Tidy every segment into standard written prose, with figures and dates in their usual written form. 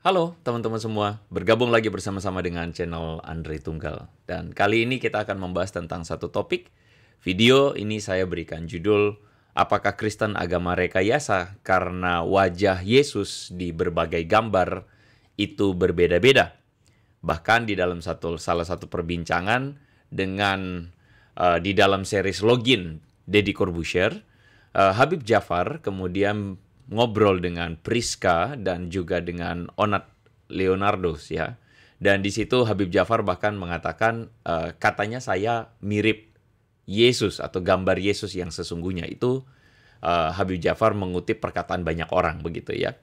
Halo teman-teman semua, bergabung lagi bersama-sama dengan channel Andre Tunggal. Dan kali ini kita akan membahas tentang satu topik. Video ini saya berikan judul, apakah Kristen agama rekayasa karena wajah Yesus di berbagai gambar itu berbeda-beda? Bahkan di dalam salah satu perbincangan dengan di dalam series Login Deddy Corbuzier, Habib Jafar kemudian ngobrol dengan Priska dan juga dengan Onat Leonardos ya. Dan di situ Habib Jafar bahkan mengatakan katanya saya mirip Yesus atau gambar Yesus yang sesungguhnya. Itu Habib Jafar mengutip perkataan banyak orang begitu ya.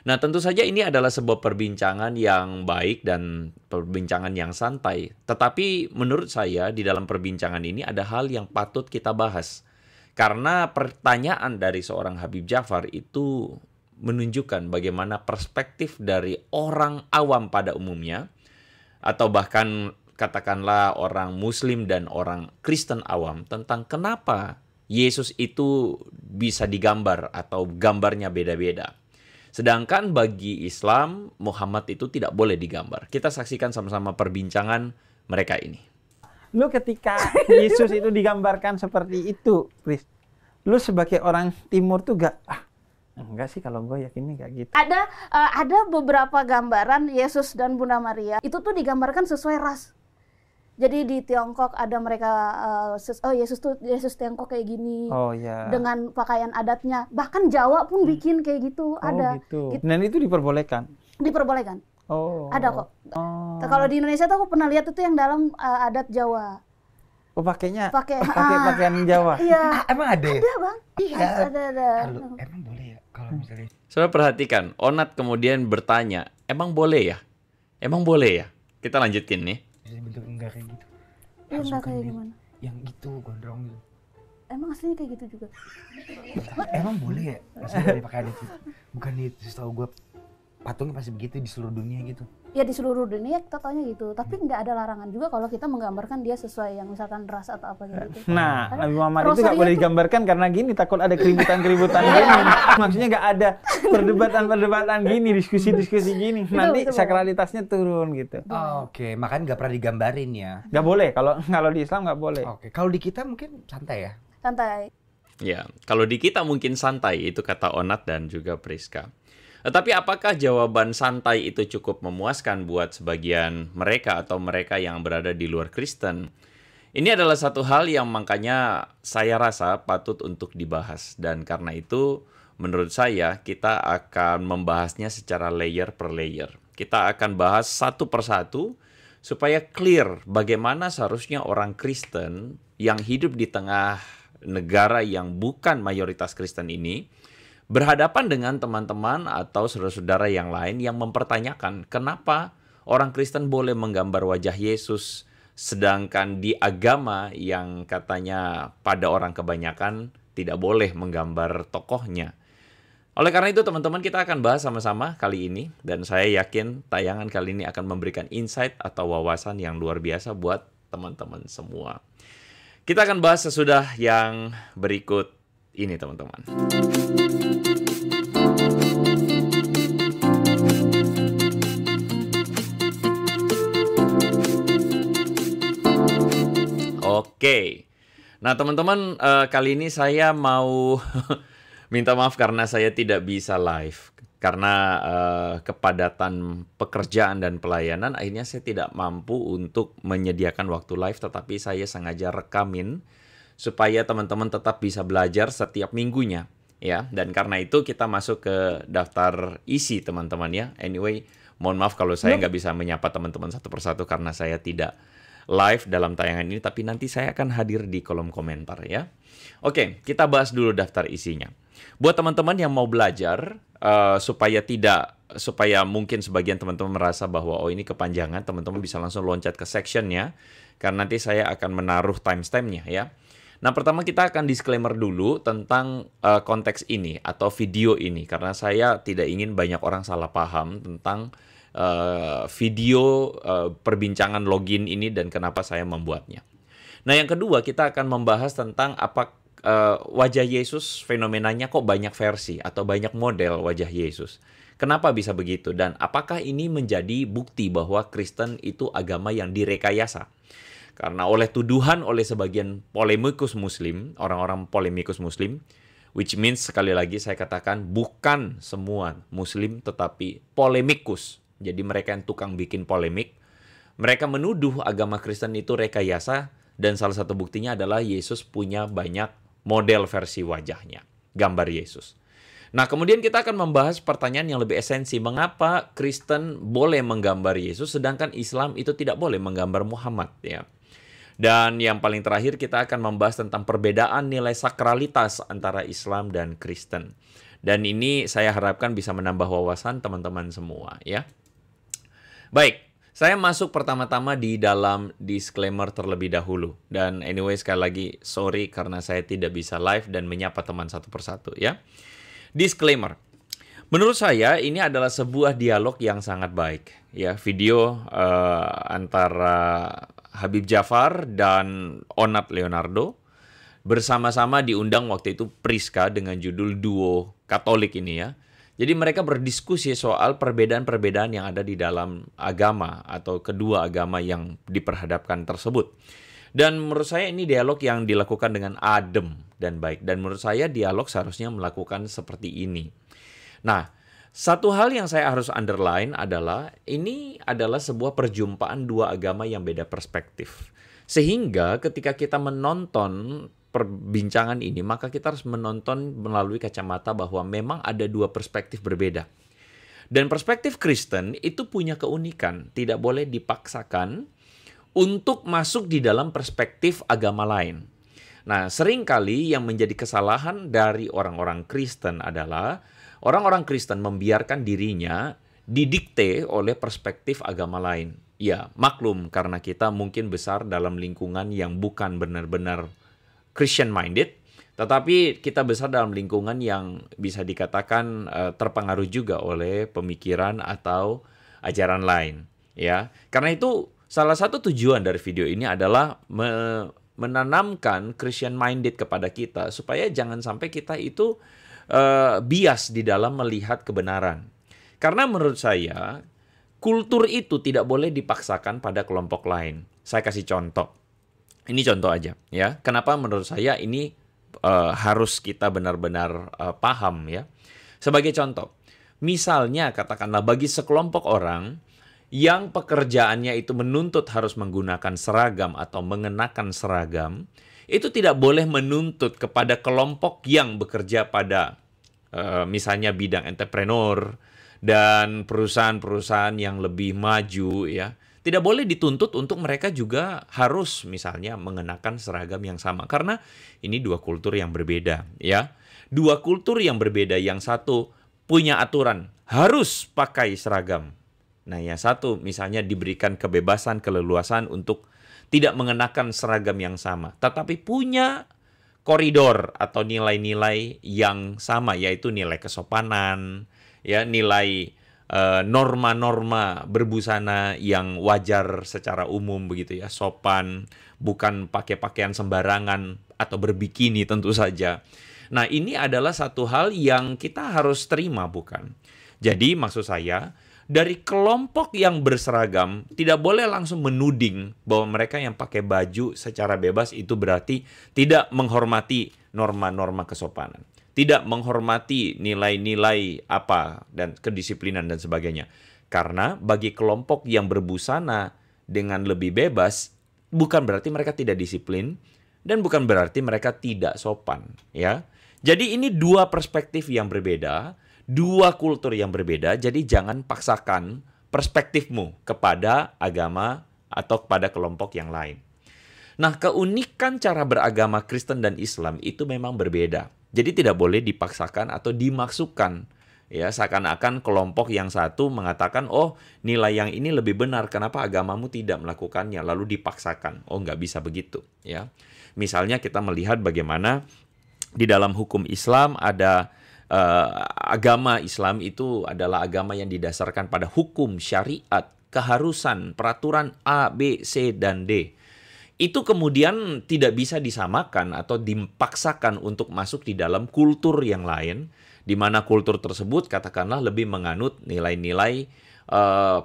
Nah, tentu saja ini adalah sebuah perbincangan yang baik dan perbincangan yang santai. Tetapi menurut saya di dalam perbincangan ini ada hal yang patut kita bahas. Karena pertanyaan dari seorang Habib Jafar itu menunjukkan bagaimana perspektif dari orang awam pada umumnya, atau bahkan katakanlah orang Muslim dan orang Kristen awam, tentang kenapa Yesus itu bisa digambar atau gambarnya beda-beda. Sedangkan bagi Islam, Muhammad itu tidak boleh digambar. Kita saksikan sama-sama perbincangan mereka ini. Lu ketika Yesus itu digambarkan seperti itu, Chris, lu sebagai orang timur tuh enggak sih, kalau gue yakinnya kayak gitu. Ada beberapa gambaran Yesus dan Bunda Maria itu tuh digambarkan sesuai ras. Jadi di Tiongkok ada mereka Yesus Tiongkok kayak gini. Oh ya. Dengan pakaian adatnya. Bahkan Jawa pun bikin kayak gitu, ada. Gitu. Dan itu diperbolehkan. Diperbolehkan. Oh. Ada kok. Oh. Kalau di Indonesia tuh aku pernah lihat itu yang dalam adat Jawa. Oh, pakai pakaian Jawa. Iya. Emang ada ya? Ada, Bang. Iya. Ada. Emang boleh ya kalau misalnya. Saudara perhatikan, Onat kemudian bertanya, emang boleh ya? Emang boleh ya? Kita lanjutin nih. Jadi bentuk enggak kayak gitu. Iya, enggak kayak gimana? Yang itu gondrong gitu. Emang aslinya kayak gitu juga? Emang boleh ya? Misalnya pakai adat itu. Bukan itu, setahu gue patungnya pasti begitu di seluruh dunia gitu. Ya di seluruh dunia kita taunya gitu, tapi nggak ada larangan juga kalau kita menggambarkan dia sesuai yang misalkan ras atau apa gitu. Nah, Nabi Muhammad itu nggak boleh digambarkan karena gini, takut ada keributan-keributan gini. Maksudnya nggak ada perdebatan gini, diskusi-diskusi gini. Nanti sakralitasnya turun gitu. Oh, oke, makanya nggak pernah digambarin ya. Nggak boleh, kalau di Islam nggak boleh. Oke, kalau di kita mungkin santai ya? Santai. Ya, kalau di kita mungkin santai, itu kata Onat dan juga Priska. Tetapi apakah jawaban santai itu cukup memuaskan buat sebagian mereka atau mereka yang berada di luar Kristen? Ini adalah satu hal yang makanya saya rasa patut untuk dibahas. Dan karena itu menurut saya kita akan membahasnya secara layer per layer. Kita akan bahas satu persatu supaya clear bagaimana seharusnya orang Kristen yang hidup di tengah negara yang bukan mayoritas Kristen ini berhadapan dengan teman-teman atau saudara-saudara yang lain yang mempertanyakan kenapa orang Kristen boleh menggambar wajah Yesus sedangkan di agama yang katanya pada orang kebanyakan tidak boleh menggambar tokohnya. Oleh karena itu teman-teman, kita akan bahas sama-sama kali ini dan saya yakin tayangan kali ini akan memberikan insight atau wawasan yang luar biasa buat teman-teman semua. Kita akan bahas sesudah yang berikut ini teman-teman. Oke, nah teman-teman, kali ini saya mau minta maaf karena saya tidak bisa live. Karena kepadatan pekerjaan dan pelayanan, akhirnya saya tidak mampu untuk menyediakan waktu live, tetapi saya sengaja rekamin supaya teman-teman tetap bisa belajar setiap minggunya. Ya, dan karena itu kita masuk ke daftar isi teman-teman ya. Anyway, mohon maaf kalau saya nggak bisa menyapa teman-teman satu persatu karena saya tidak live dalam tayangan ini, tapi nanti saya akan hadir di kolom komentar ya. Oke, kita bahas dulu daftar isinya. Buat teman-teman yang mau belajar supaya mungkin sebagian teman-teman merasa bahwa oh ini kepanjangan, teman-teman bisa langsung loncat ke sectionnya karena nanti saya akan menaruh timestamp-nya ya. Nah, pertama kita akan disclaimer dulu tentang konteks ini atau video ini karena saya tidak ingin banyak orang salah paham tentang video perbincangan login ini dan kenapa saya membuatnya. Nah, yang kedua kita akan membahas tentang apa wajah Yesus, fenomenanya kok banyak versi atau banyak model wajah Yesus. Kenapa bisa begitu? Dan apakah ini menjadi bukti bahwa Kristen itu agama yang direkayasa? Karena oleh tuduhan oleh sebagian polemikus muslim, orang-orang polemikus muslim, which means sekali lagi saya katakan bukan semua muslim tetapi polemikus. Jadi mereka yang tukang bikin polemik, mereka menuduh agama Kristen itu rekayasa dan salah satu buktinya adalah Yesus punya banyak model versi wajahnya, gambar Yesus. Nah, kemudian kita akan membahas pertanyaan yang lebih esensi. Mengapa Kristen boleh menggambar Yesus sedangkan Islam itu tidak boleh menggambar Muhammad, ya. Dan yang paling terakhir kita akan membahas tentang perbedaan nilai sakralitas antara Islam dan Kristen. Dan ini saya harapkan bisa menambah wawasan teman-teman semua, ya. Baik, saya masuk pertama-tama di dalam disclaimer terlebih dahulu. Dan anyway, sekali lagi sorry karena saya tidak bisa live dan menyapa teman satu persatu, ya. Disclaimer. Menurut saya ini adalah sebuah dialog yang sangat baik, ya. Video antara Habib Jafar dan Onat Leonardo bersama-sama diundang waktu itu Priska dengan judul Duo Katolik ini, ya. Jadi mereka berdiskusi soal perbedaan-perbedaan yang ada di dalam agama atau kedua agama yang diperhadapkan tersebut. Dan menurut saya ini dialog yang dilakukan dengan adem dan baik. Dan menurut saya dialog seharusnya melakukan seperti ini. Nah, satu hal yang saya harus underline adalah ini adalah sebuah perjumpaan dua agama yang beda perspektif. Sehingga ketika kita menonton perbincangan ini, maka kita harus menonton melalui kacamata bahwa memang ada dua perspektif berbeda. Dan perspektif Kristen itu punya keunikan, tidak boleh dipaksakan untuk masuk di dalam perspektif agama lain. Nah, seringkali yang menjadi kesalahan dari orang-orang Kristen adalah orang-orang Kristen membiarkan dirinya didikte oleh perspektif agama lain. Ya, maklum karena kita mungkin besar dalam lingkungan yang bukan benar-benar Christian minded, tetapi kita besar dalam lingkungan yang bisa dikatakan terpengaruh juga oleh pemikiran atau ajaran lain, ya. Karena itu salah satu tujuan dari video ini adalah menanamkan Christian minded kepada kita supaya jangan sampai kita itu bias di dalam melihat kebenaran. Karena menurut saya kultur itu tidak boleh dipaksakan pada kelompok lain. Saya kasih contoh. Ini contoh aja, ya. Kenapa menurut saya ini harus kita benar-benar paham, ya. Sebagai contoh, misalnya katakanlah bagi sekelompok orang yang pekerjaannya itu menuntut harus menggunakan seragam atau mengenakan seragam, itu tidak boleh menuntut kepada kelompok yang bekerja pada misalnya bidang entrepreneur dan perusahaan-perusahaan yang lebih maju, ya. Tidak boleh dituntut untuk mereka juga harus misalnya mengenakan seragam yang sama. Karena ini dua kultur yang berbeda, ya. Dua kultur yang berbeda, yang satu punya aturan harus pakai seragam. Nah, yang satu misalnya diberikan kebebasan, keleluasan untuk tidak mengenakan seragam yang sama. Tetapi punya koridor atau nilai-nilai yang sama, yaitu nilai kesopanan, ya, nilai norma-norma berbusana yang wajar secara umum begitu, ya, sopan, bukan pakai pakaian sembarangan atau berbikini tentu saja. Nah, ini adalah satu hal yang kita harus terima, bukan? Jadi maksud saya, dari kelompok yang berseragam tidak boleh langsung menuding bahwa mereka yang pakai baju secara bebas itu berarti tidak menghormati norma-norma kesopanan, tidak menghormati nilai-nilai apa dan kedisiplinan dan sebagainya. Karena bagi kelompok yang berbusana dengan lebih bebas bukan berarti mereka tidak disiplin dan bukan berarti mereka tidak sopan, ya. Jadi ini dua perspektif yang berbeda, dua kultur yang berbeda, jadi jangan paksakan perspektifmu kepada agama atau kepada kelompok yang lain. Nah, keunikan cara beragama Kristen dan Islam itu memang berbeda. Jadi tidak boleh dipaksakan atau dimaksudkan, ya, seakan-akan kelompok yang satu mengatakan, oh nilai yang ini lebih benar, kenapa agamamu tidak melakukannya, lalu dipaksakan. Oh, nggak bisa begitu, ya. Misalnya kita melihat bagaimana di dalam hukum Islam ada agama Islam itu adalah agama yang didasarkan pada hukum, syariat, keharusan, peraturan A, B, C, dan D. Itu kemudian tidak bisa disamakan atau dipaksakan untuk masuk di dalam kultur yang lain di mana kultur tersebut katakanlah lebih menganut nilai-nilai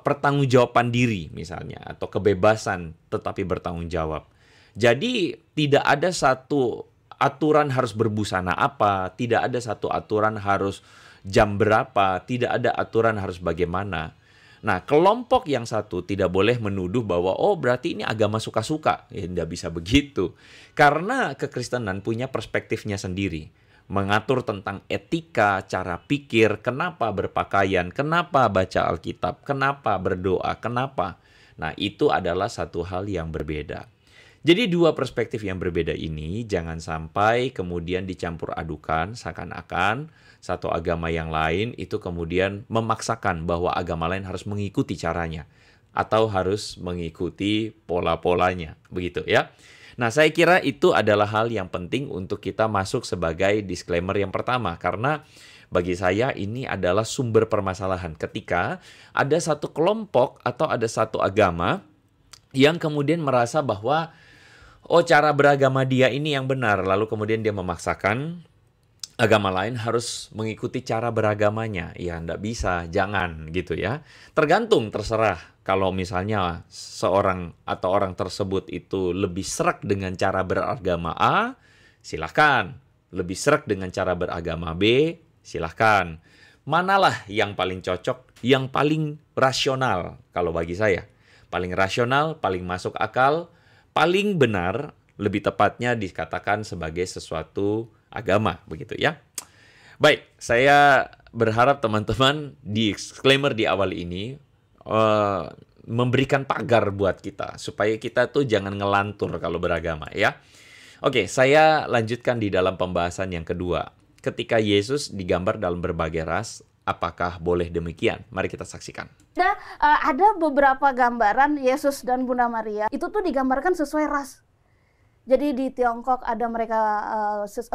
pertanggungjawaban diri misalnya, atau kebebasan tetapi bertanggung jawab. Jadi tidak ada satu aturan harus berbusana apa, tidak ada satu aturan harus jam berapa, tidak ada aturan harus bagaimana. Nah, kelompok yang satu tidak boleh menuduh bahwa oh berarti ini agama suka-suka. Ya, tidak bisa begitu. Karena kekristenan punya perspektifnya sendiri. Mengatur tentang etika, cara pikir, kenapa berpakaian, kenapa baca Alkitab, kenapa berdoa, kenapa. Nah, itu adalah satu hal yang berbeda. Jadi dua perspektif yang berbeda ini jangan sampai kemudian dicampur adukan seakan-akan satu agama yang lain itu kemudian memaksakan bahwa agama lain harus mengikuti caranya atau harus mengikuti pola-polanya, begitu ya. Nah, saya kira itu adalah hal yang penting untuk kita masuk sebagai disclaimer yang pertama, karena bagi saya ini adalah sumber permasalahan ketika ada satu kelompok atau ada satu agama yang kemudian merasa bahwa oh cara beragama dia ini yang benar, lalu kemudian dia memaksakan agama lain harus mengikuti cara beragamanya. Ya, enggak bisa, jangan gitu ya. Tergantung, terserah. Kalau misalnya seorang atau orang tersebut itu lebih serak dengan cara beragama A, silahkan. Lebih serak dengan cara beragama B, silahkan. Manalah yang paling cocok, yang paling rasional kalau bagi saya. Paling rasional, paling masuk akal, paling benar, lebih tepatnya dikatakan sebagai sesuatu agama, begitu ya. Baik, saya berharap teman-teman di disclaimer di awal ini memberikan pagar buat kita supaya kita tuh jangan ngelantur kalau beragama ya. Oke, saya lanjutkan di dalam pembahasan yang kedua. Ketika Yesus digambar dalam berbagai ras, apakah boleh demikian? Mari kita saksikan. Ada beberapa gambaran Yesus dan Bunda Maria itu tuh digambarkan sesuai ras. Jadi di Tiongkok ada mereka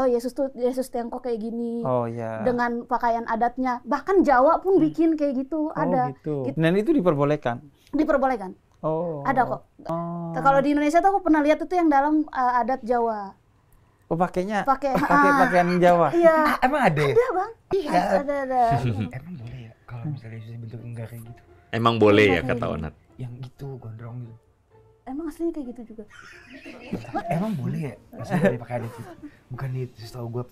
Yesus Tiongkok kayak gini. Oh ya. Dengan pakaian adatnya. Bahkan Jawa pun bikin kayak gitu, ada. Gitu. Dan itu diperbolehkan. Diperbolehkan. Oh. Ada kok. Oh. Kalau di Indonesia tuh aku pernah lihat itu yang dalam adat Jawa. Oh, pakainya pakai pakaian Jawa. Iya. Emang ada ya? Ada, Bang. Iya. Ada. Emang boleh ya kalau misalnya Yesus bentuk enggak kayak gitu? Emang boleh ya kata Onat? Yang gitu gondrong gitu. Emang aslinya kayak gitu juga. Emang boleh ya? Maksudnya dari pakaian itu. Bukan itu, setahu gue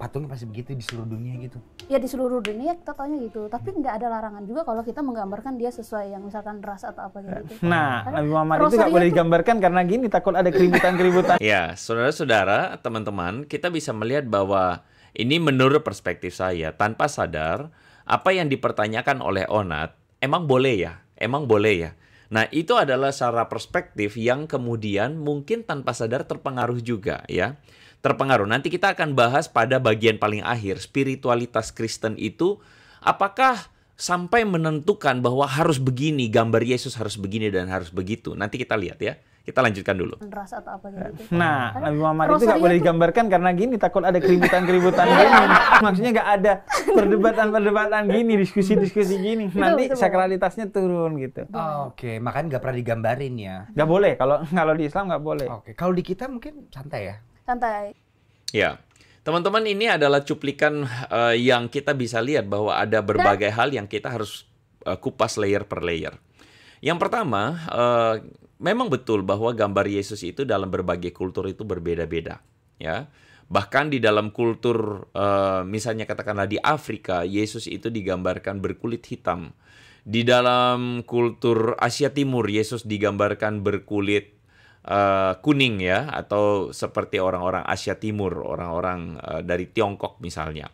patungnya pasti begitu di seluruh dunia gitu. Ya di seluruh dunia kita taunya gitu. Tapi nggak ada larangan juga kalau kita menggambarkan dia sesuai yang misalkan ras atau apa gitu. Nah, Nabi Muhammad itu nggak boleh digambarkan karena gini, takut ada keributan-keributan. Ya, saudara-saudara, teman-teman, kita bisa melihat bahwa ini menurut perspektif saya, tanpa sadar, apa yang dipertanyakan oleh Onat, emang boleh ya? Emang boleh ya? Nah, itu adalah secara perspektif yang kemudian mungkin tanpa sadar terpengaruh juga ya. Terpengaruh. Nanti kita akan bahas pada bagian paling akhir, spiritualitas Kristen itu apakah sampai menentukan bahwa harus begini, gambar Yesus harus begini dan harus begitu. Nanti kita lihat ya. Kita lanjutkan dulu. Ras atau apa gitu. Nah, Nabi Muhammad itu nggak boleh digambarkan karena gini, takut ada keributan-keributan gini. Maksudnya nggak ada perdebatan-perdebatan gini, diskusi-diskusi gini. Nanti sakralitasnya turun gitu. Oke, makanya nggak pernah digambarin ya. Nggak boleh, kalau di Islam nggak boleh. Oke, kalau di kita mungkin santai ya. Santai. Ya, teman-teman, ini adalah cuplikan yang kita bisa lihat bahwa ada berbagai hal yang kita harus kupas layer per layer. Yang pertama, memang betul bahwa gambar Yesus itu dalam berbagai kultur itu berbeda-beda, ya. Bahkan di dalam kultur, misalnya katakanlah di Afrika, Yesus itu digambarkan berkulit hitam. Di dalam kultur Asia Timur, Yesus digambarkan berkulit kuning ya, atau seperti orang-orang Asia Timur, orang-orang dari Tiongkok misalnya.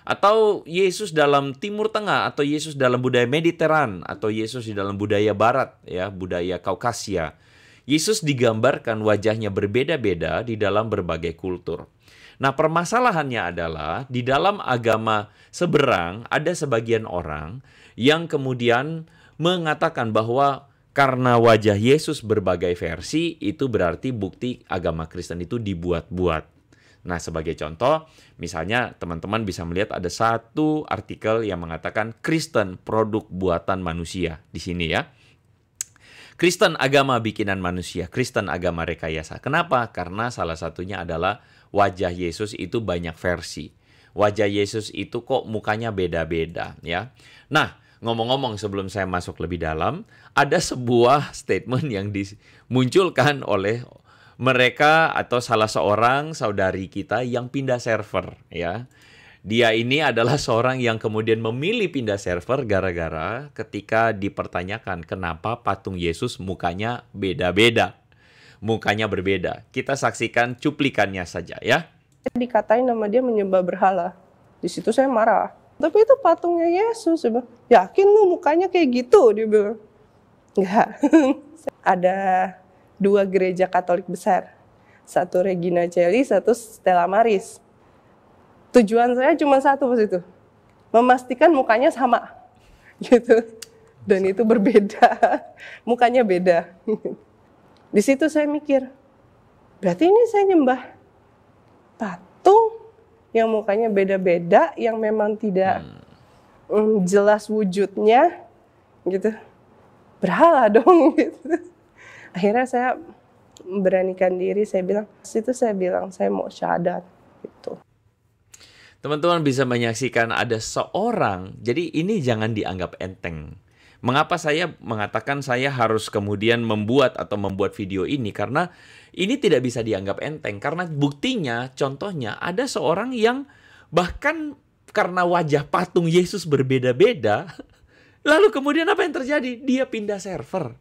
Atau Yesus dalam Timur Tengah, atau Yesus dalam budaya Mediteran, atau Yesus di dalam budaya Barat ya, budaya Kaukasia. Yesus digambarkan wajahnya berbeda-beda di dalam berbagai kultur. Nah, permasalahannya adalah di dalam agama seberang ada sebagian orang yang kemudian mengatakan bahwa karena wajah Yesus berbagai versi, itu berarti bukti agama Kristen itu dibuat-buat. Nah, sebagai contoh, misalnya teman-teman bisa melihat ada satu artikel yang mengatakan Kristen produk buatan manusia di sini ya. Kristen agama bikinan manusia, Kristen agama rekayasa. Kenapa? Karena salah satunya adalah wajah Yesus itu banyak versi. wajah Yesus itu kok mukanya beda-beda ya. Nah, ngomong-ngomong sebelum saya masuk lebih dalam, ada sebuah statement yang dimunculkan oleh mereka atau salah seorang saudari kita yang pindah server ya. Dia ini adalah seorang yang kemudian memilih pindah server gara-gara ketika dipertanyakan kenapa patung Yesus mukanya beda-beda. Mukanya berbeda. Kita saksikan cuplikannya saja ya. Dikatain nama dia menyembah berhala. Di situ saya marah. Tapi itu patungnya Yesus. Saya bilang, yakin lu mukanya kayak gitu? Dia bilang, enggak. Ada 2 gereja Katolik besar. Satu Regina Coeli, satu Stella Maris. Tujuan saya cuma satu pas itu. Memastikan mukanya sama. Gitu. Dan itu berbeda. Mukanya beda. Di situ saya mikir, berarti ini saya nyembah patung yang mukanya beda-beda, yang memang tidak jelas wujudnya, gitu. Berhala dong, gitu. Akhirnya saya memberanikan diri, saya bilang, saya mau syahadat, gitu. Teman-teman bisa menyaksikan ada seorang, jadi ini jangan dianggap enteng. Mengapa saya mengatakan saya harus kemudian membuat video ini? Karena ini tidak bisa dianggap enteng. Karena buktinya, contohnya ada seorang yang bahkan karena wajah patung Yesus berbeda-beda, lalu kemudian apa yang terjadi? Dia pindah server.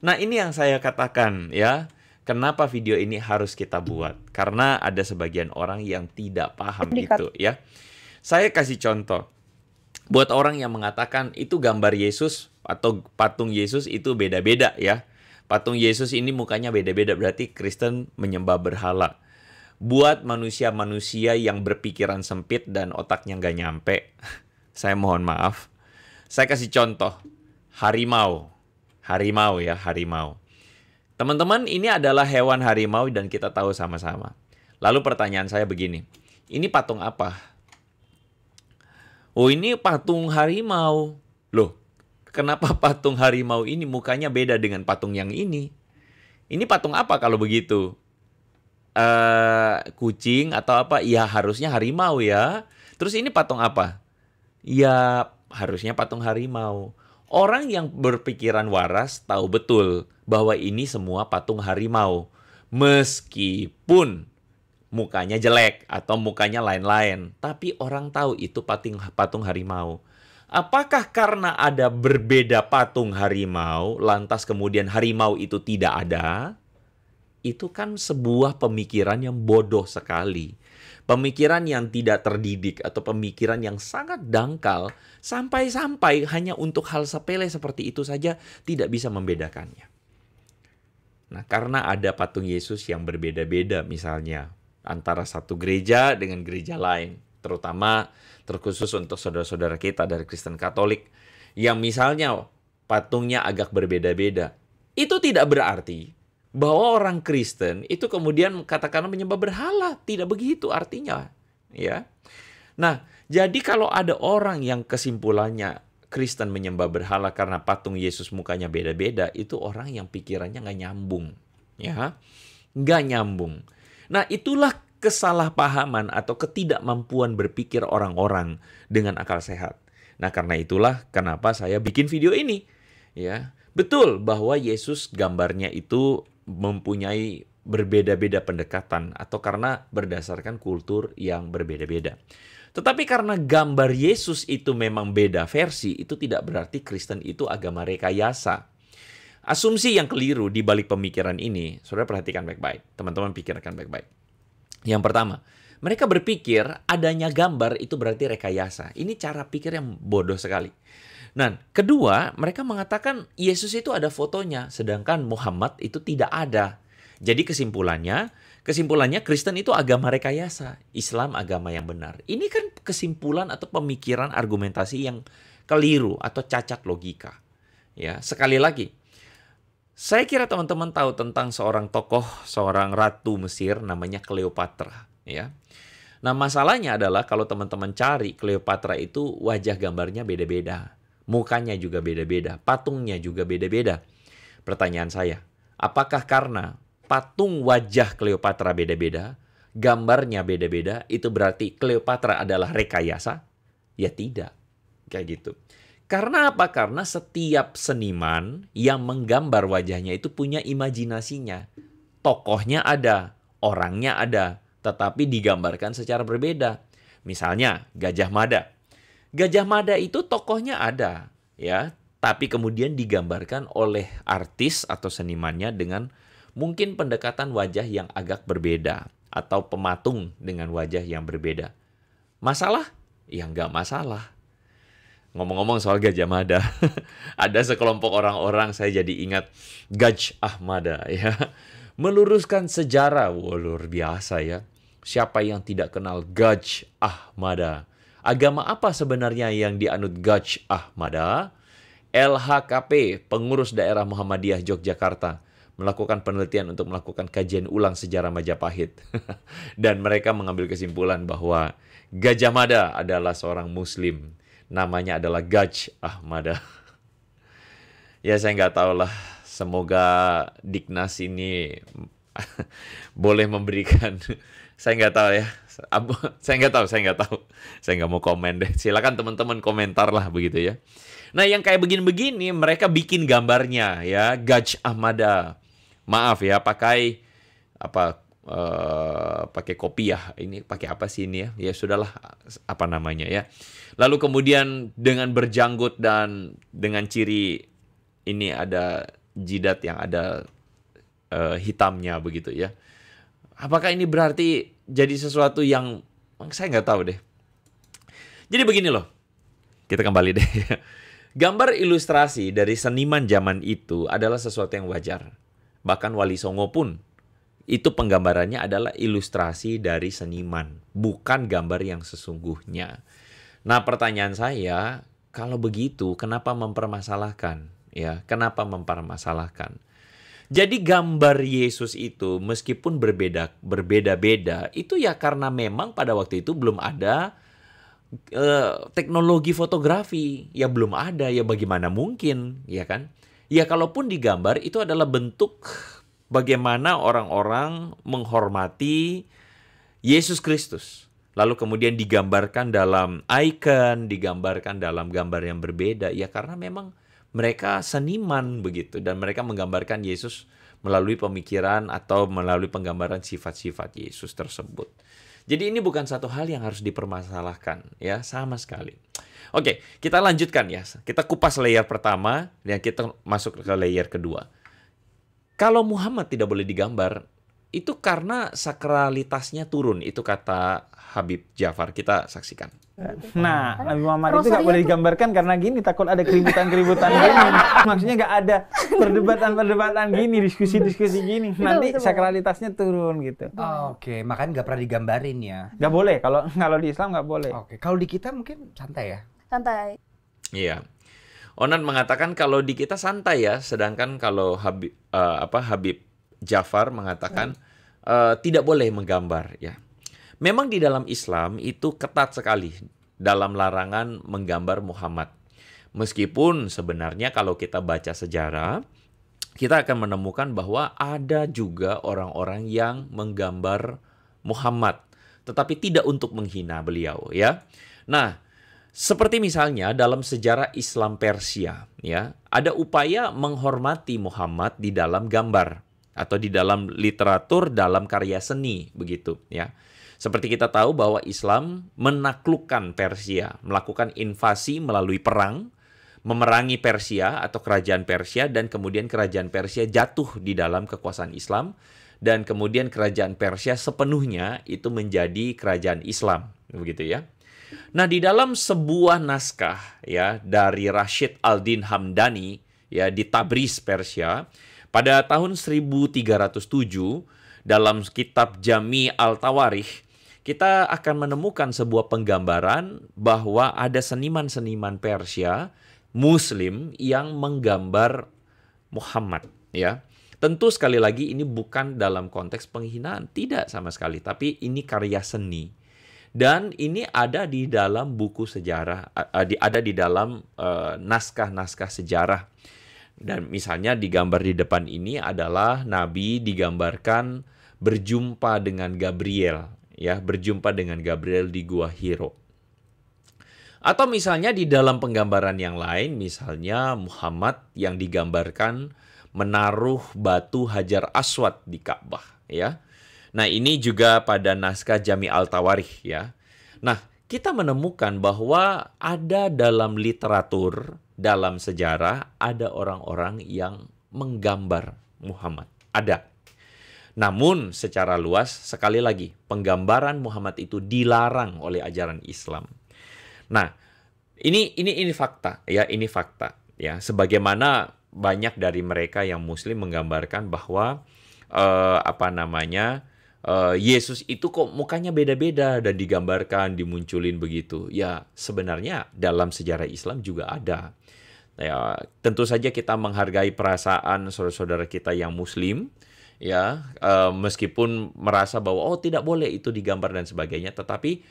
Nah ini yang saya katakan ya, kenapa video ini harus kita buat? Karena ada sebagian orang yang tidak paham itu ya. Saya kasih contoh. Buat orang yang mengatakan itu gambar Yesus atau patung Yesus itu beda-beda ya. Patung Yesus ini mukanya beda-beda, berarti Kristen menyembah berhala. Buat manusia-manusia yang berpikiran sempit dan otaknya nggak nyampe, saya mohon maaf. Saya kasih contoh, harimau. Harimau ya, harimau. Teman-teman, ini adalah hewan harimau dan kita tahu sama-sama. Lalu pertanyaan saya begini, ini patung apa? Oh ini patung harimau. Loh, kenapa patung harimau ini mukanya beda dengan patung yang ini? Ini patung apa kalau begitu? Kucing atau apa? Ya harusnya harimau ya. Terus ini patung apa? Ya harusnya patung harimau. Orang yang berpikiran waras tahu betul bahwa ini semua patung harimau. Meskipun mukanya jelek atau mukanya lain-lain, tapi orang tahu itu patung harimau. Apakah karena ada berbeda patung harimau, lantas kemudian harimau itu tidak ada? Itu kan sebuah pemikiran yang bodoh sekali. Pemikiran yang tidak terdidik atau pemikiran yang sangat dangkal, sampai-sampai hanya untuk hal sepele seperti itu saja tidak bisa membedakannya. Nah, karena ada patung Yesus yang berbeda-beda misalnya, antara satu gereja dengan gereja lain, terkhusus untuk saudara-saudara kita dari Kristen Katolik yang misalnya patungnya agak berbeda-beda. Itu tidak berarti bahwa orang Kristen itu kemudian katakanlah menyembah berhala. Tidak begitu artinya, ya. Nah, jadi kalau ada orang yang kesimpulannya Kristen menyembah berhala karena patung Yesus mukanya beda-beda, itu orang yang pikirannya nggak nyambung, ya, nggak nyambung. Nah, itulah kesalahpahaman atau ketidakmampuan berpikir orang-orang dengan akal sehat. Nah, karena itulah kenapa saya bikin video ini. Ya, betul bahwa Yesus gambarnya itu mempunyai berbeda-beda pendekatan atau karena berdasarkan kultur yang berbeda-beda. Tetapi karena gambar Yesus itu memang beda versi, itu tidak berarti Kristen itu agama rekayasa. Asumsi yang keliru di balik pemikiran ini, saudara perhatikan baik-baik. Teman-teman pikirkan baik-baik. Yang pertama, mereka berpikir adanya gambar itu berarti rekayasa. Ini cara pikir yang bodoh sekali. Nah, kedua, mereka mengatakan Yesus itu ada fotonya, sedangkan Muhammad itu tidak ada. Jadi kesimpulannya Kristen itu agama rekayasa, Islam agama yang benar. Ini kan kesimpulan atau pemikiran argumentasi yang keliru atau cacat logika. Ya, sekali lagi, saya kira teman-teman tahu tentang seorang tokoh, seorang ratu Mesir namanya Cleopatra, ya. Nah, masalahnya adalah kalau teman-teman cari Cleopatra itu wajah gambarnya beda-beda. Mukanya juga beda-beda, patungnya juga beda-beda. Pertanyaan saya, apakah karena patung wajah Cleopatra beda-beda, gambarnya beda-beda, itu berarti Cleopatra adalah rekayasa? Ya tidak, kayak gitu. Karena apa? Karena setiap seniman yang menggambar wajahnya itu punya imajinasinya. Tokohnya ada, orangnya ada, tetapi digambarkan secara berbeda. Misalnya Gajah Mada. Gajah Mada itu tokohnya ada, ya, tapi kemudian digambarkan oleh artis atau senimannya dengan mungkin pendekatan wajah yang agak berbeda atau pematung dengan wajah yang berbeda. Masalah? Ya nggak masalah. Ngomong-ngomong soal Gajah Mada, ada sekelompok orang-orang, saya jadi ingat Gajah Mada, ya. Meluruskan sejarah, wah, luar biasa ya. Siapa yang tidak kenal Gajah Mada? Agama apa sebenarnya yang dianut Gajah Mada? LHKP, Pengurus Daerah Muhammadiyah Yogyakarta, melakukan penelitian untuk melakukan kajian ulang sejarah Majapahit. Dan mereka mengambil kesimpulan bahwa Gajah Mada adalah seorang Muslim. Namanya adalah Gajah Mada. Ya saya nggak tahu lah. Semoga Dignas ini boleh memberikan. Saya nggak tahu ya. Saya nggak tahu. Saya nggak mau komen deh. Silakan teman-teman komentar lah begitu ya. Nah yang kayak begini-begini mereka bikin gambarnya ya, Gajah Mada. Maaf ya, pakai apa? Pakai kopiah. Ini pakai apa sih ini ya? Ya sudahlah, apa namanya ya. Lalu kemudian dengan berjanggut dan dengan ciri ini ada jidat yang ada hitamnya begitu ya. Apakah ini berarti jadi sesuatu yang saya nggak tahu deh. Jadi begini loh. Kita kembali deh. Gambar ilustrasi dari seniman zaman itu adalah sesuatu yang wajar. Bahkan Wali Songo pun itu penggambarannya adalah ilustrasi dari seniman, bukan gambar yang sesungguhnya. Nah, pertanyaan saya, kalau begitu kenapa mempermasalahkan? Ya, kenapa mempermasalahkan? Jadi gambar Yesus itu meskipun berbeda-beda, itu ya karena memang pada waktu itu belum ada teknologi fotografi, ya belum ada, ya bagaimana mungkin, ya kan? Ya kalaupun digambar itu adalah bentuk bagaimana orang-orang menghormati Yesus Kristus. Lalu kemudian digambarkan dalam icon, digambarkan dalam gambar yang berbeda, ya karena memang mereka seniman begitu dan mereka menggambarkan Yesus melalui pemikiran atau melalui penggambaran sifat-sifat Yesus tersebut. Jadi ini bukan satu hal yang harus dipermasalahkan ya sama sekali. Oke, kita lanjutkan ya. Kita kupas layer pertama dan kita masuk ke layer kedua. Kalau Muhammad tidak boleh digambar, itu karena sakralitasnya turun. Itu kata Habib Ja'far. Kita saksikan. Nah, Nabi Muhammad itu nggak boleh digambarkan karena gini, takut ada keributan-keributan gini. Maksudnya nggak ada perdebatan-perdebatan gini, diskusi-diskusi gini. Nanti sakralitasnya turun gitu. Oke, makanya nggak pernah digambarin ya. Nggak boleh, kalau di Islam nggak boleh. Oke, kalau di kita mungkin santai ya? Santai. Iya. Onan mengatakan kalau di kita santai ya, sedangkan kalau Habib Ja'far mengatakan tidak boleh menggambar ya. Memang di dalam Islam itu ketat sekali dalam larangan menggambar Muhammad. Meskipun sebenarnya kalau kita baca sejarah, kita akan menemukan bahwa ada juga orang-orang yang menggambar Muhammad, tetapi tidak untuk menghina beliau ya. Nah, seperti misalnya dalam sejarah Islam Persia ya, ada upaya menghormati Muhammad di dalam gambar atau di dalam literatur, dalam karya seni begitu ya. Seperti kita tahu bahwa Islam menaklukkan Persia, melakukan invasi melalui perang, memerangi Persia atau kerajaan Persia, dan kemudian kerajaan Persia jatuh di dalam kekuasaan Islam, dan kemudian kerajaan Persia sepenuhnya itu menjadi kerajaan Islam, begitu ya. Nah, di dalam sebuah naskah ya dari Rashid al-Din Hamdani ya di Tabriz, Persia, pada tahun 1307 dalam kitab Jami al-Tawarikh, kita akan menemukan sebuah penggambaran bahwa ada seniman-seniman Persia Muslim yang menggambar Muhammad ya. Tentu sekali lagi ini bukan dalam konteks penghinaan, tidak sama sekali, tapi ini karya seni. Dan ini ada di dalam buku sejarah, ada di dalam naskah-naskah sejarah. Dan misalnya digambar di depan ini adalah Nabi digambarkan berjumpa dengan Gabriel, ya, berjumpa dengan Gabriel di Gua Hiro. Atau misalnya di dalam penggambaran yang lain, misalnya Muhammad yang digambarkan menaruh batu Hajar Aswad di Ka'bah, ya. Nah, ini juga pada naskah Jami' al-Tawarikh, ya. Nah, kita menemukan bahwa ada dalam literatur, dalam sejarah, ada orang-orang yang menggambar Muhammad. Ada. Namun secara luas, sekali lagi, penggambaran Muhammad itu dilarang oleh ajaran Islam. Nah, ini fakta, ya, ini fakta, ya. Sebagaimana banyak dari mereka yang Muslim menggambarkan bahwa Yesus itu kok mukanya beda-beda dan digambarkan, dimunculin begitu. Ya, sebenarnya dalam sejarah Islam juga ada. Ya, tentu saja kita menghargai perasaan saudara-saudara kita yang Muslim, ya, meskipun merasa bahwa tidak boleh itu digambar dan sebagainya, tetapi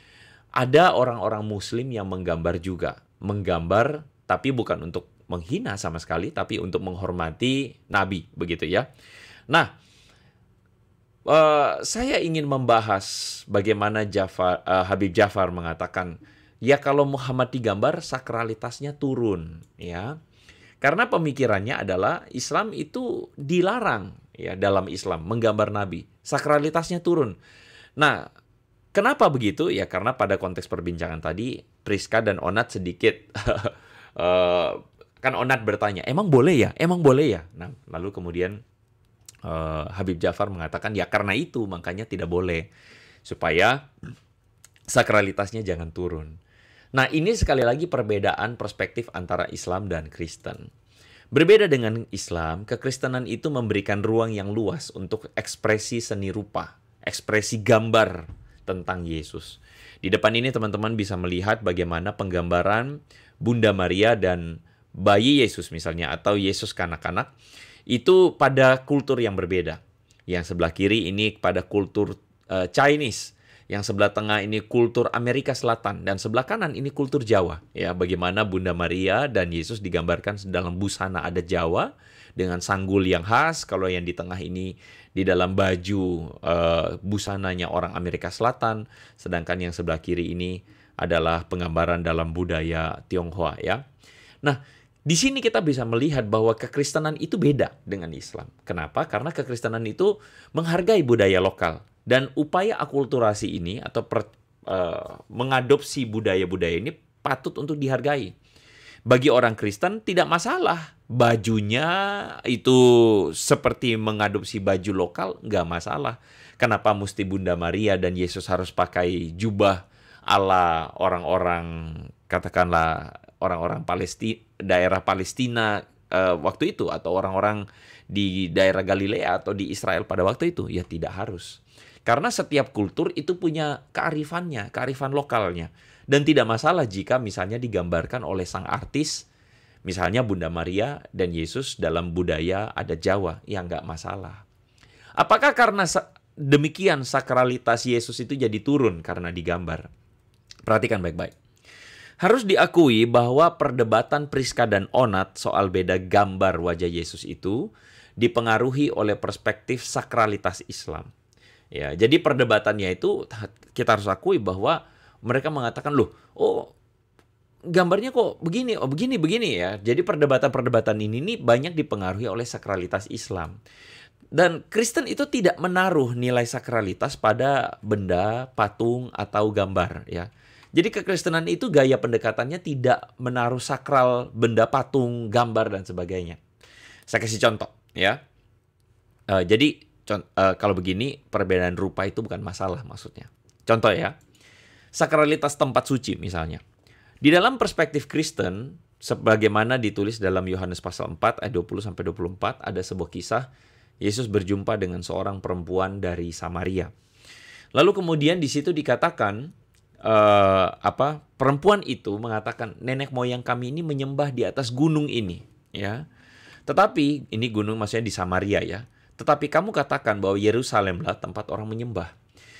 ada orang-orang Muslim yang menggambar juga. Menggambar, tapi bukan untuk menghina sama sekali, tapi untuk menghormati Nabi, begitu ya. Nah, saya ingin membahas bagaimana Habib Ja'far mengatakan, ya kalau Muhammad digambar, sakralitasnya turun, ya. Karena pemikirannya adalah Islam itu dilarang, ya, dalam Islam, menggambar Nabi. Sakralitasnya turun. Nah, kenapa begitu? Ya karena pada konteks perbincangan tadi, Priska dan Onat sedikit, kan Onat bertanya, emang boleh ya? Emang boleh ya? Nah, lalu kemudian Habib Ja'far mengatakan, ya karena itu, makanya tidak boleh. Supaya sakralitasnya jangan turun. Nah, ini sekali lagi perbedaan perspektif antara Islam dan Kristen. Berbeda dengan Islam, kekristenan itu memberikan ruang yang luas untuk ekspresi seni rupa, ekspresi gambar tentang Yesus. Di depan ini teman-teman bisa melihat bagaimana penggambaran Bunda Maria dan bayi Yesus misalnya, atau Yesus kanak-kanak, itu pada kultur yang berbeda. Yang sebelah kiri ini pada kultur Chinese, yang sebelah tengah ini kultur Amerika Selatan, dan sebelah kanan ini kultur Jawa. Ya, bagaimana Bunda Maria dan Yesus digambarkan dalam busana adat Jawa dengan sanggul yang khas. Kalau yang di tengah ini di dalam baju busananya orang Amerika Selatan, sedangkan yang sebelah kiri ini adalah penggambaran dalam budaya Tionghoa, ya. Nah, di sini kita bisa melihat bahwa kekristenan itu beda dengan Islam. Kenapa? Karena kekristenan itu menghargai budaya lokal, dan upaya akulturasi ini atau mengadopsi budaya-budaya ini patut untuk dihargai. Bagi orang Kristen tidak masalah bajunya itu seperti mengadopsi baju lokal, nggak masalah. Kenapa mesti Bunda Maria dan Yesus harus pakai jubah ala orang-orang, katakanlah orang-orang Palestina, daerah Palestina waktu itu, atau orang-orang di daerah Galilea atau di Israel pada waktu itu? Ya tidak harus. Karena setiap kultur itu punya kearifannya, kearifan lokalnya. Dan tidak masalah jika misalnya digambarkan oleh sang artis, misalnya Bunda Maria dan Yesus dalam budaya adat Jawa, ya nggak masalah. Apakah karena demikian sakralitas Yesus itu jadi turun karena digambar? Perhatikan baik-baik. Harus diakui bahwa perdebatan Priska dan Onat soal beda gambar wajah Yesus itu dipengaruhi oleh perspektif sakralitas Islam. Ya, jadi perdebatannya itu kita harus akui bahwa mereka mengatakan, loh, gambarnya kok begini, begini ya. Jadi perdebatan-perdebatan ini nih banyak dipengaruhi oleh sakralitas Islam. Dan Kristen itu tidak menaruh nilai sakralitas pada benda, patung, atau gambar, ya. Jadi kekristenan itu gaya pendekatannya tidak menaruh sakral benda, patung, gambar, dan sebagainya. Saya kasih contoh, ya. Kalau begini, perbedaan rupa itu bukan masalah maksudnya. Contoh ya, sakralitas tempat suci misalnya. Di dalam perspektif Kristen, sebagaimana ditulis dalam Yohanes pasal 4 ayat 20-24, ada sebuah kisah Yesus berjumpa dengan seorang perempuan dari Samaria. Lalu kemudian di situ dikatakan, perempuan itu mengatakan, nenek moyang kami ini menyembah di atas gunung ini, ya. Tetapi ini gunung maksudnya di Samaria, ya. Tetapi kamu katakan bahwa Yerusalemlah tempat orang menyembah.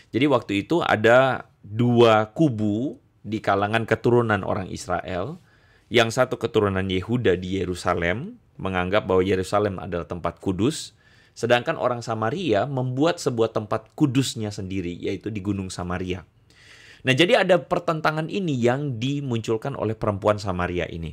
Jadi waktu itu ada dua kubu di kalangan keturunan orang Israel. Yang satu keturunan Yehuda di Yerusalem menganggap bahwa Yerusalem adalah tempat kudus. Sedangkan orang Samaria membuat sebuah tempat kudusnya sendiri, yaitu di Gunung Samaria. Nah, jadi ada pertentangan ini yang dimunculkan oleh perempuan Samaria ini.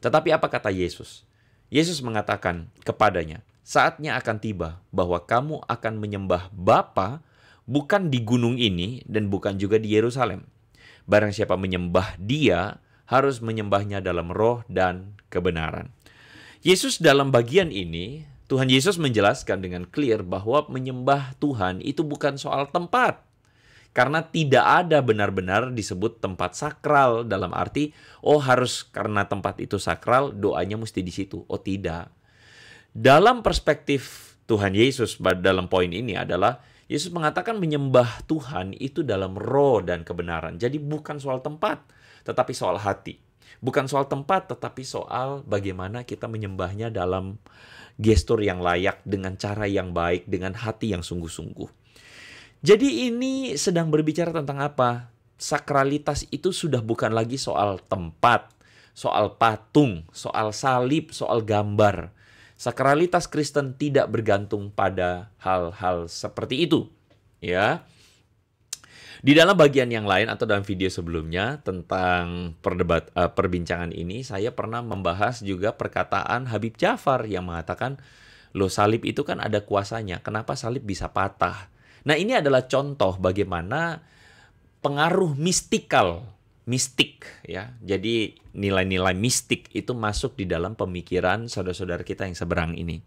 Tetapi apa kata Yesus? Yesus mengatakan kepadanya, saatnya akan tiba bahwa kamu akan menyembah Bapa bukan di gunung ini dan bukan juga di Yerusalem. Barang siapa menyembah Dia harus menyembahnya dalam roh dan kebenaran. Yesus dalam bagian ini, Tuhan Yesus menjelaskan dengan clear bahwa menyembah Tuhan itu bukan soal tempat. Karena tidak ada benar-benar disebut tempat sakral dalam arti, oh harus karena tempat itu sakral, doanya mesti di situ. Oh tidak. Dalam perspektif Tuhan Yesus dalam poin ini adalah, Yesus mengatakan menyembah Tuhan itu dalam roh dan kebenaran. Jadi bukan soal tempat, tetapi soal hati. Bukan soal tempat, tetapi soal bagaimana kita menyembahnya dalam gestur yang layak, dengan cara yang baik, dengan hati yang sungguh-sungguh. Jadi ini sedang berbicara tentang apa? Sakralitas itu sudah bukan lagi soal tempat, soal patung, soal salib, soal gambar. Sakralitas Kristen tidak bergantung pada hal-hal seperti itu, ya. Di dalam bagian yang lain atau dalam video sebelumnya tentang perbincangan ini, saya pernah membahas juga perkataan Habib Ja'far yang mengatakan, loh salib itu kan ada kuasanya, kenapa salib bisa patah? Nah, ini adalah contoh bagaimana pengaruh mistik ya. Jadi nilai-nilai mistik itu masuk di dalam pemikiran saudara-saudara kita yang seberang ini.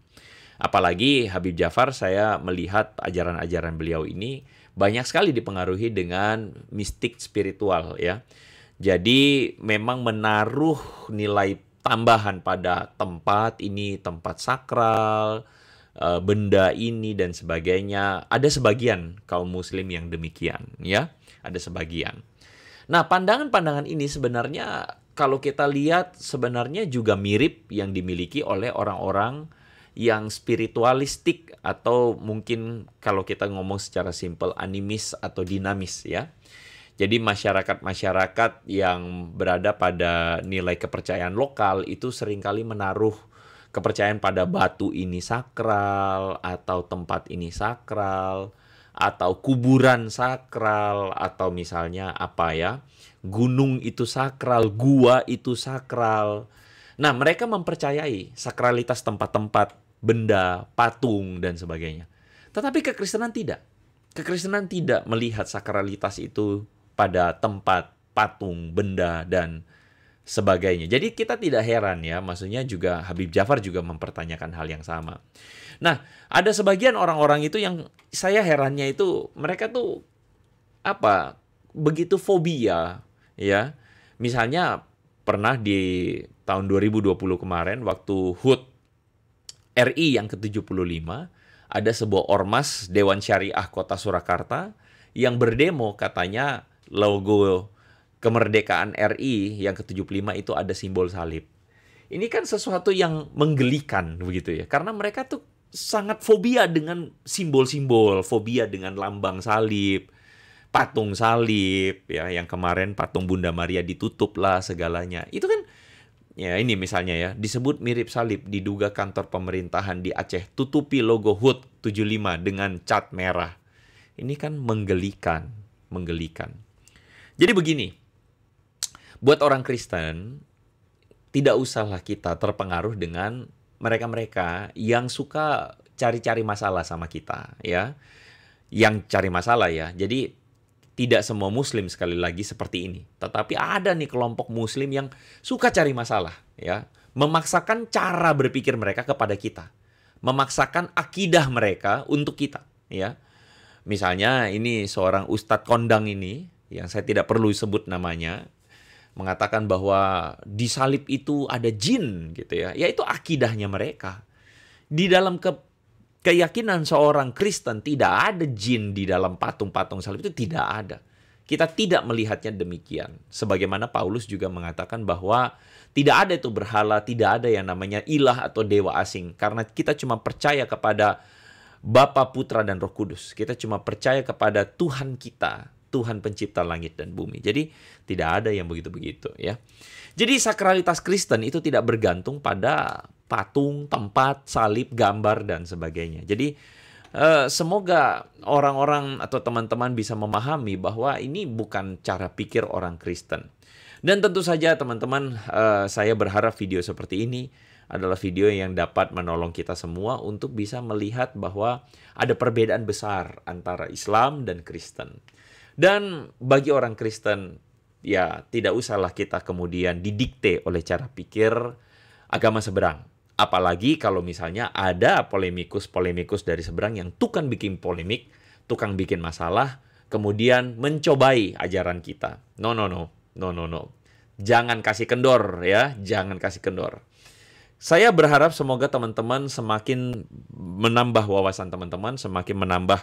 Apalagi Habib Ja'far, saya melihat ajaran-ajaran beliau ini banyak sekali dipengaruhi dengan mistik spiritual ya. Jadi memang menaruh nilai tambahan pada tempat ini, tempat sakral, benda ini dan sebagainya. Ada sebagian kaum muslim yang demikian ya, ada sebagian. Nah, pandangan-pandangan ini sebenarnya kalau kita lihat sebenarnya juga mirip yang dimiliki oleh orang-orang yang spiritualistik atau mungkin kalau kita ngomong secara simpel animis atau dinamis ya. Jadi masyarakat-masyarakat yang berada pada nilai kepercayaan lokal itu seringkali menaruh kepercayaan pada batu ini sakral, atau tempat ini sakral, atau kuburan sakral, atau misalnya apa ya, gunung itu sakral, gua itu sakral. Nah, mereka mempercayai sakralitas tempat-tempat, benda, patung, dan sebagainya. Tetapi kekristenan tidak. Kekristenan tidak melihat sakralitas itu pada tempat, patung, benda, dan sebagainya. Jadi kita tidak heran ya, maksudnya juga Habib Ja'far juga mempertanyakan hal yang sama. Nah, ada sebagian orang-orang itu yang saya herannya itu mereka tuh apa? Begitu fobia ya. Misalnya pernah di tahun 2020 kemarin waktu HUT RI yang ke-75 ada sebuah ormas Dewan Syariah Kota Surakarta yang berdemo, katanya logo kemerdekaan RI yang ke-75 itu ada simbol salib. Ini kan sesuatu yang menggelikan begitu ya. Karena mereka tuh sangat fobia dengan simbol-simbol, fobia dengan lambang salib, patung salib ya, yang kemarin patung Bunda Maria ditutup lah segalanya. Itu kan ya, ini misalnya ya, disebut mirip salib, diduga kantor pemerintahan di Aceh tutupi logo HUT 75 dengan cat merah. Ini kan menggelikan. Jadi begini, buat orang Kristen, tidak usahlah kita terpengaruh dengan mereka-mereka yang suka cari-cari masalah sama kita, ya. Yang cari masalah ya. Jadi tidak semua muslim sekali lagi seperti ini. Tetapi ada nih kelompok muslim yang suka cari masalah, ya. Memaksakan cara berpikir mereka kepada kita. Memaksakan akidah mereka untuk kita, ya. Misalnya ini seorang Ustadz Kondang ini, yang saya tidak perlu sebut namanya, mengatakan bahwa di salib itu ada jin gitu ya. Ya itu akidahnya mereka. Di dalam keyakinan seorang Kristen tidak ada jin di dalam patung-patung salib, itu tidak ada. Kita tidak melihatnya demikian. Sebagaimana Paulus juga mengatakan bahwa tidak ada itu berhala, tidak ada yang namanya ilah atau dewa asing. Karena kita cuma percaya kepada Bapa, Putra, dan Roh Kudus. Kita cuma percaya kepada Tuhan kita, Tuhan pencipta langit dan bumi. Jadi tidak ada yang begitu-begitu ya. Jadi sakralitas Kristen itu tidak bergantung pada patung, tempat, salib, gambar, dan sebagainya. Jadi semoga orang-orang atau teman-teman bisa memahami bahwa ini bukan cara pikir orang Kristen. Dan tentu saja teman-teman, saya berharap video seperti ini adalah video yang dapat menolong kita semua untuk bisa melihat bahwa ada perbedaan besar antara Islam dan Kristen. Dan bagi orang Kristen, ya tidak usahlah kita kemudian didikte oleh cara pikir agama seberang. Apalagi kalau misalnya ada polemikus dari seberang yang tukang bikin polemik, tukang bikin masalah, kemudian mencobai ajaran kita. No. Jangan kasih kendor ya, jangan kasih kendor. Saya berharap semoga teman-teman semakin menambah wawasan teman-teman, semakin menambah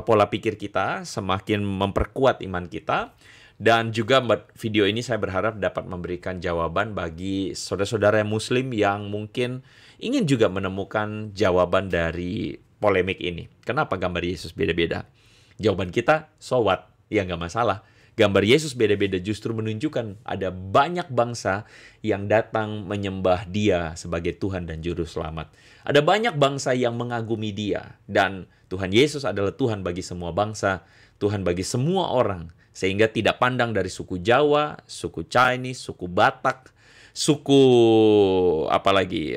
pola pikir kita, semakin memperkuat iman kita. Dan juga video ini saya berharap dapat memberikan jawaban bagi saudara-saudara Muslim yang mungkin ingin juga menemukan jawaban dari polemik ini. Kenapa gambar Yesus beda-beda? Jawaban kita, so what? Ya nggak masalah. Gambar Yesus beda-beda justru menunjukkan ada banyak bangsa yang datang menyembah Dia sebagai Tuhan dan Juru Selamat. Ada banyak bangsa yang mengagumi Dia. Dan Tuhan Yesus adalah Tuhan bagi semua bangsa, Tuhan bagi semua orang. Sehingga tidak pandang dari suku Jawa, suku Chinese, suku Batak, suku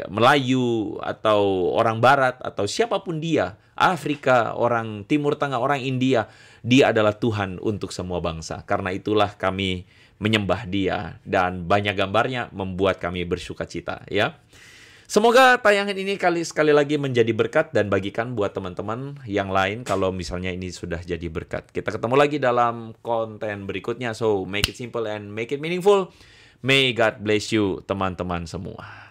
Melayu, atau orang Barat, atau siapapun dia, Afrika, orang Timur Tengah, orang India, Dia adalah Tuhan untuk semua bangsa. Karena itulah kami menyembah Dia, dan banyak gambarnya membuat kami bersukacita, ya. Semoga tayangan ini sekali lagi menjadi berkat dan bagikan buat teman-teman yang lain kalau misalnya ini sudah jadi berkat. Kita ketemu lagi dalam konten berikutnya. So, make it simple and make it meaningful. May God bless you, teman-teman semua.